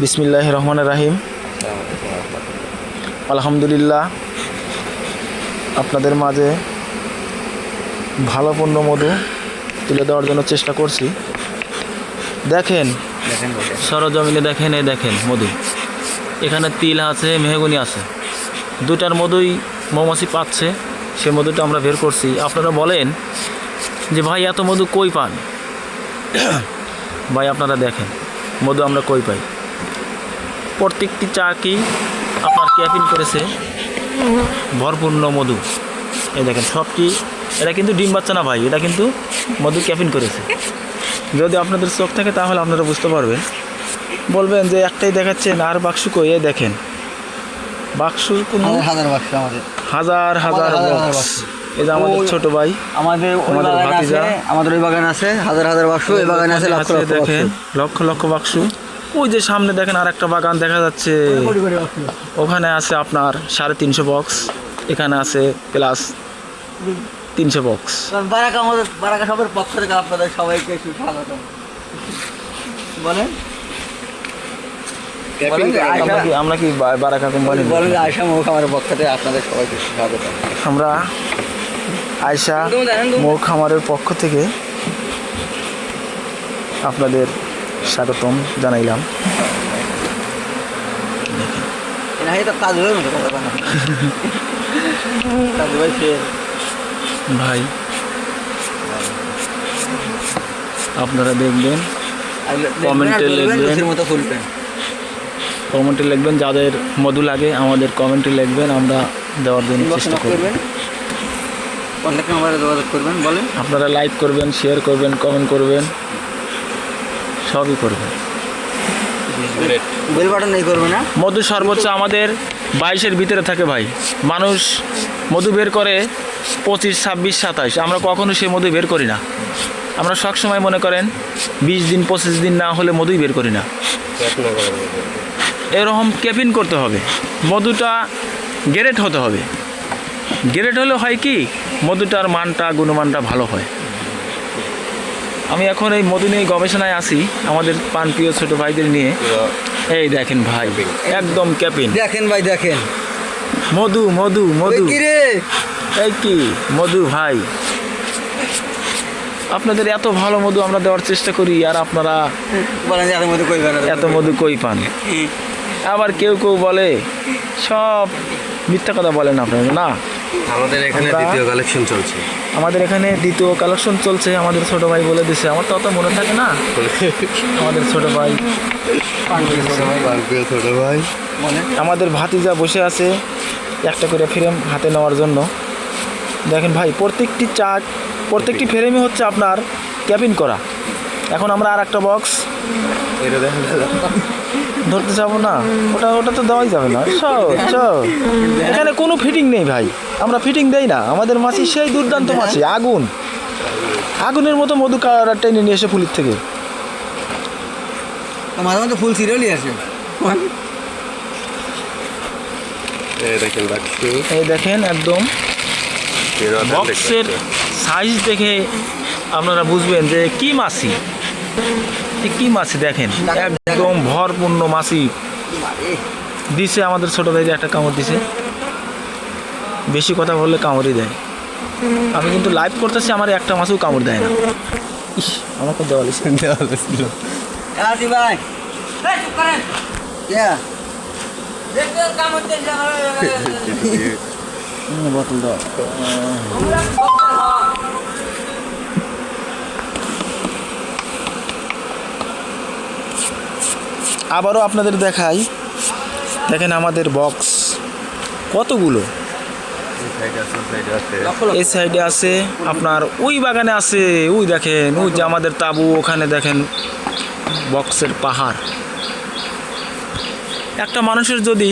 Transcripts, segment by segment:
বিসমিল্লাহির রহমানির রহিম। আলহামদুলিল্লাহ, আপনাদের মাঝে ভালো পণ্য মধু তুলে দেওয়ার জন্য চেষ্টা করছি। দেখেন সরজমিনে দেখেন, এই দেখেন মধু, এখানে তিল আছে, মেহগনি আছে, দুটার মধুই মৌমাছি পাচ্ছে। সে মধুটা আমরা বের করছি। আপনারা বলেন যে ভাই এত মধু কই পান? ভাই আপনারা দেখেন মধু আমরা কই পাই। প্রত্যেকটি চাকি আপনার ক্যাফিন করেছে ভরপূর্ণ মধু। এই দেখেন সবটি, এটা কিন্তু ডিম বাচ্চা না ভাই, এটা কিন্তু মধু ক্যাফিন করেছে। যদি আপনাদের চোখ থাকে তাহলে আপনারা বুঝতে পারবেন। বলবেন যে একটাই দেখাচ্ছেন আর বাক্স কই? এই দেখেন বাক্স, কোনো হাজার বাক্স, আমাদের হাজার হাজার বাক্স। এই যে আমাদের ছোট ভাই, আমাদের ভাতিজা, আমাদের ওই বাগান আছে হাজার হাজার বাক্স, এই বাগানে আছে লক্ষ লক্ষ দেখেন লক্ষ লক্ষ বাক্স। ওই যে সামনে দেখেন আর একটা বাগান দেখা যাচ্ছে, ওখানে আছে আপনার 350 বক্স, এখানে আছে প্লাস 300 বক্স। বারাকা, আমাদের বারাকা সবের পক্ষ থেকে আপনাদের সবাইকে সুস্বাগতম। বলেন আমরা কি বারাকা কোম্পানি? বলেন আয়শা মৌ খামারের পক্ষ থেকে আপনাদের সবাইকে সুস্বাগতম। আমরা আয়শা মৌ খামারের পক্ষ থেকে আপনাদের স্বাগতম জানাইলাম। ভাই আপনারা দেখবেন, কমেন্টে লিখবেন যাদের মধু লাগে আমাদের কমেন্টে লিখবেন, আমরা দেওয়ার জন্য চেষ্টা করবেন। যোগাযোগ করবেন, বলেন আপনারা লাইক করবেন, শেয়ার করবেন, কমেন্ট করবেন, সবই করবেন। বেল বাটন নেই করবে না। মধু সর্বোচ্চ আমাদের 22-এর ভিতরে থাকে ভাই। মানুষ মধু বের করে 25, 26, 27, আমরা কখনো সে মধু বের করি না। আমরা সবসময় মনে করেন 20 দিন 25 দিন না হলে মধুই বের করি না। এরকম ক্যাফিন করতে হবে, মধুটা গ্রেড হতে হবে। গ্রেড হলে হয় কি, মধুটার মানটা, গুণমানটা ভালো হয়। আমি এখন এই মধু নিয়ে গবেষণায় আছি আমাদের প্রাণপ্রিয় ছোট ভাইদের নিয়ে। এই দেখেন ভাই, একদম ক্যাপিন। দেখেন ভাই, দেখেন মধু মধু মধু, এই কি মধু ভাই। আপনাদের এত ভালো মধু আমরা দেওয়ার চেষ্টা করি, আর আপনারা বলেন এত মধু কই পান? আবার কেউ কেউ বলে, সব মিথ্যা কথা বলেন আপনারা। না, আমাদের এখানে দ্বিতীয় কালেকশন চলছে। আমাদের এখানে দ্বিতীয় কালেকশন চলছে। আমাদের ছোট ভাই বলে দিছে, আমার তো অত মনে থাকে না। আমাদের ছোট ভাই, ছোট ভাই, আমাদের ভাতিজা বসে আছে একটা করে ফ্রেম হাতে নেওয়ার জন্য। দেখেন ভাই, প্রত্যেকটি ফ্রেমই হচ্ছে আপনার ক্যাপিং করা। এখন আমরা আর একটা বক্স ধরতে যাবো না, ওটা তো দেওয়াই যাবে না। এখানে কোনো ফিটিং নেই ভাই, আমরা ফিটিং দেই না। আমাদের মাছি সেই দুর্দান্ত মাছি, আগুনের মতো মধু টেনে নিয়ে এসে ফুলির থেকে। মাঝে মাঝে ফুল সিরিয়ালই আছে। এই দেখেন একদম বক্সের সাইজ দেখে আপনারা বুঝবেন যে কি মাছি, কি মাছি। দেখেন একদম ভরপূর্ণ মাছি দিছে। আমাদের ছোট ভাই একটা কামড় দিছে, বেশি কথা বললে কামড়ই দেয়। আমি কিন্তু লাইভ করতেছি, আমার একটা মাছও কামড় দেয় না। ইস, আমাকে দেওয়া বোতল দেওয়া। আবারও আপনাদের দেখাই, দেখেন আমাদের বক্স কতগুলো। এই সাইডে আছে আপনার, ওই বাগানে আছে, ওই দেখেন, ওই যে আমাদের তাবু, ওখানে দেখেন বক্সের পাহাড়। একটা মানুষের যদি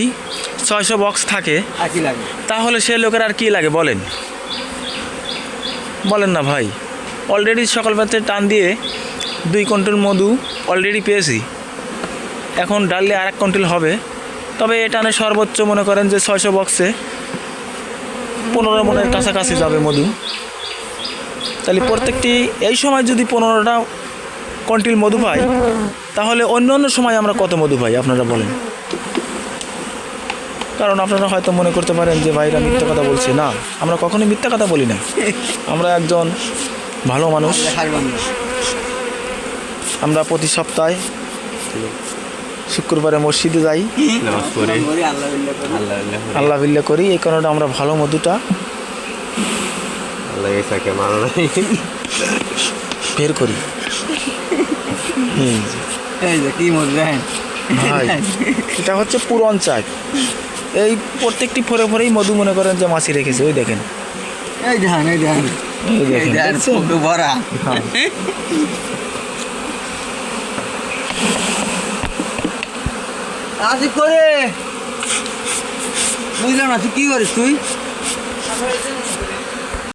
600 বক্স থাকে তাহলে সে লোকের আর কি লাগে বলেন না ভাই। অলরেডি সকালবেলাতে টান দিয়ে 2 কুইন্টাল মধু অলরেডি পেয়েছি। এখন ডাললে আর 1 কুইন্টাল হবে। তবে এটা সর্বোচ্চ মনে করেন যে 600 বক্সে 15 মনের কাছাকাছি যাবে মধু। তাহলে প্রত্যেকটি এই সময় যদি 15টা কন্টিল মধু পাই, তাহলে অন্য অন্য সময় আমরা কত মধু পাই আপনারা বলেন? কারণ আপনারা হয়তো মনে করতে পারেন যে ভাইরা মিথ্যা কথা বলছে। না, আমরা কখনোই মিথ্যা কথা বলি না। আমরা একজন ভালো মানুষ। আমরা প্রতি সপ্তাহে শুক্রবারে মসজিদে যাই, নামাজ পড়ে আল্লাহ বিল্লাহ করি। এই কারণে আমরা ভালো মধুটা আল্লাহ এসাকে মানো নাই। বের করি। এই যে কি মজা দেখেন ভাই, এটা হচ্ছে পুরন চাক। এই প্রত্যেকটি ফোরে ফোরেই মধু মনে করেন যে মাছি রেখেছে। ওই দেখেন, এই দেখেন এই দেখেন এই এই দেখেন, দেখেন দেখছেন? ফুটো ভরা। হ্যাঁ। আসি করে বুঝলাম না তুই কি করিস তুই?